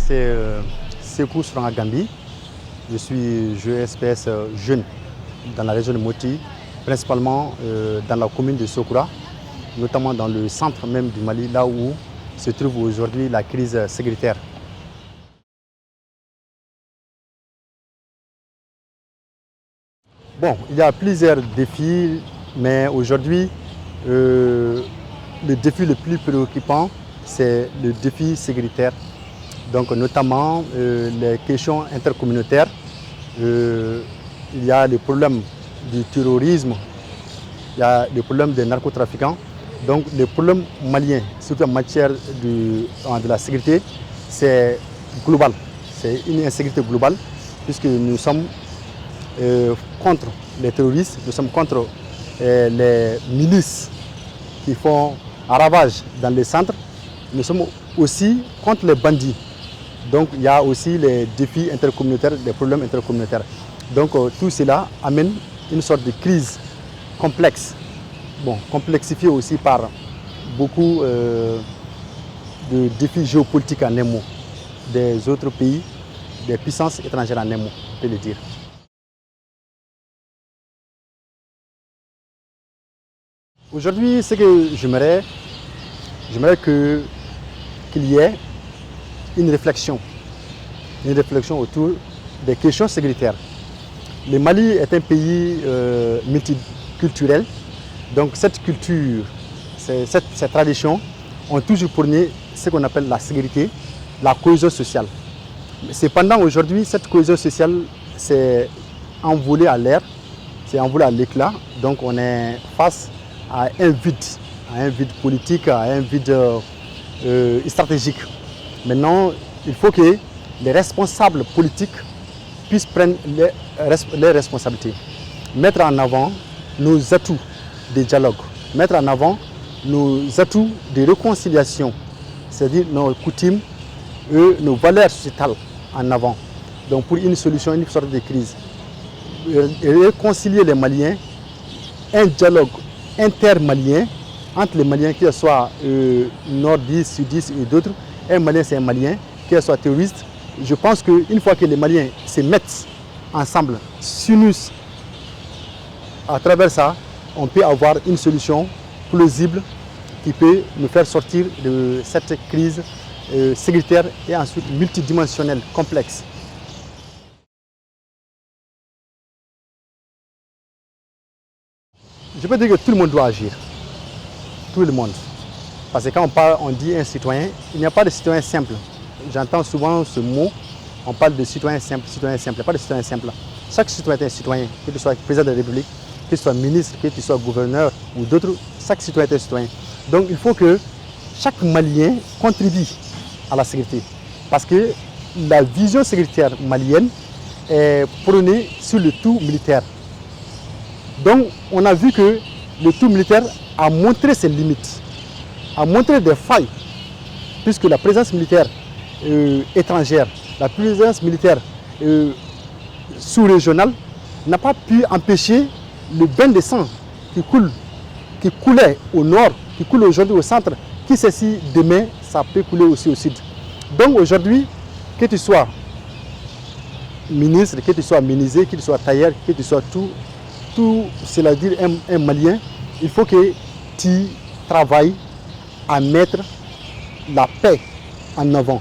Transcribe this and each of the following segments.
c'est Sekou Souranga Gambi. Je suis JESPS jeune dans la région de Moti, principalement dans la commune de Sokoura, notamment dans le centre même du Mali, là où se trouve aujourd'hui la crise sécuritaire. Bon, il y a plusieurs défis, mais aujourd'hui, le défi le plus préoccupant, c'est le défi sécuritaire. Donc notamment les questions intercommunautaires, il y a le problème du terrorisme, il y a le problème des narcotrafiquants. Donc les problèmes maliens, surtout en matière de la sécurité, c'est global. C'est une insécurité globale puisque nous sommes contre les terroristes, nous sommes contre les milices qui font un ravage dans les centres, nous sommes aussi contre les bandits. Donc il y a aussi les défis intercommunautaires, les problèmes intercommunautaires. Donc tout cela amène une sorte de crise complexe, bon, complexifiée aussi par beaucoup de défis géopolitiques en un mot, des autres pays, des puissances étrangères en un mot, on peut le dire. Aujourd'hui, ce que j'aimerais qu'il y ait une réflexion autour des questions sécuritaires. Le Mali est un pays multiculturel, donc cette culture, ces traditions ont toujours prôné ce qu'on appelle la sécurité, la cohésion sociale. Cependant, aujourd'hui, cette cohésion sociale s'est envolée à l'air, s'est envolée à l'éclat, donc on est face à un vide politique, à un vide stratégique. Maintenant, il faut que les responsables politiques puissent prendre les responsabilités. Mettre en avant nos atouts de dialogue, mettre en avant nos atouts de réconciliation, c'est-à-dire nos coutumes et nos valeurs sociétales en avant. Donc pour une solution, une sorte de crise. Réconcilier les Maliens, un dialogue intermalien entre les Maliens, qu'ils soient nordistes, sudistes et d'autres. Un Malien, c'est un Malien, qu'il soit terroriste. Je pense qu'une fois que les Maliens se mettent ensemble, s'unissent, à travers ça, on peut avoir une solution plausible qui peut nous faire sortir de cette crise sécuritaire et ensuite multidimensionnelle, complexe. Je peux dire que tout le monde doit agir. Tout le monde. Parce que quand on dit un citoyen, il n'y a pas de citoyen simple. J'entends souvent ce mot, on parle de citoyen simple, il n'y a pas de citoyen simple. Chaque citoyen est un citoyen, que tu sois président de la République, que tu sois ministre, que tu sois gouverneur ou d'autres, chaque citoyen est un citoyen. Donc il faut que chaque Malien contribue à la sécurité. Parce que la vision sécuritaire malienne est prônée sur le tout militaire. Donc on a vu que le tout militaire a montré ses limites, a montré des failles, puisque la présence militaire étrangère, la présence militaire sous-régionale n'a pas pu empêcher le bain de sang qui coulait au nord, qui coule aujourd'hui au centre, qui sait si demain ça peut couler aussi au sud. Donc aujourd'hui, que tu sois ministre, que tu sois menuisier, que tu sois tailleur, que tu sois tout cela dire un Malien, il faut que tu travailles à mettre la paix en avant.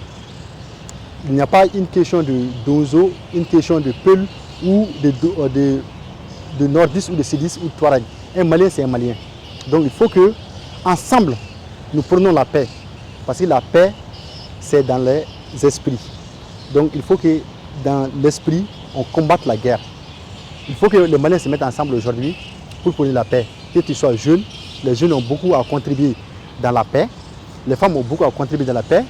Il n'y a pas une question de d'ozo, une question de peul ou de nordistes ou de sudistes ou de touareg. Un Malien, c'est un Malien. Donc il faut que ensemble nous prenons la paix. Parce que la paix, c'est dans les esprits. Donc il faut que dans l'esprit, on combatte la guerre. Il faut que les Maliens se mettent ensemble aujourd'hui pour prôner la paix. Que tu sois jeune, les jeunes ont beaucoup à contribuer dans la paix. Les femmes ont beaucoup à contribuer dans la paix.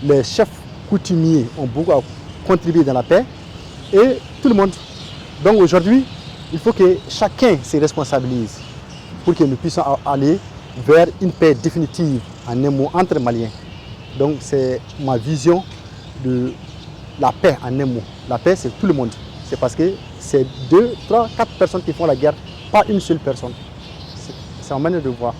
Les chefs coutumiers ont beaucoup à contribuer dans la paix. Et tout le monde. Donc aujourd'hui, il faut que chacun se responsabilise pour que nous puissions aller vers une paix définitive en un mot entre Maliens. Donc c'est ma vision de la paix en un mot. La paix, c'est tout le monde. C'est parce que c'est 2, 3, 4 personnes qui font la guerre, pas une seule personne. C'est ma manière de voir.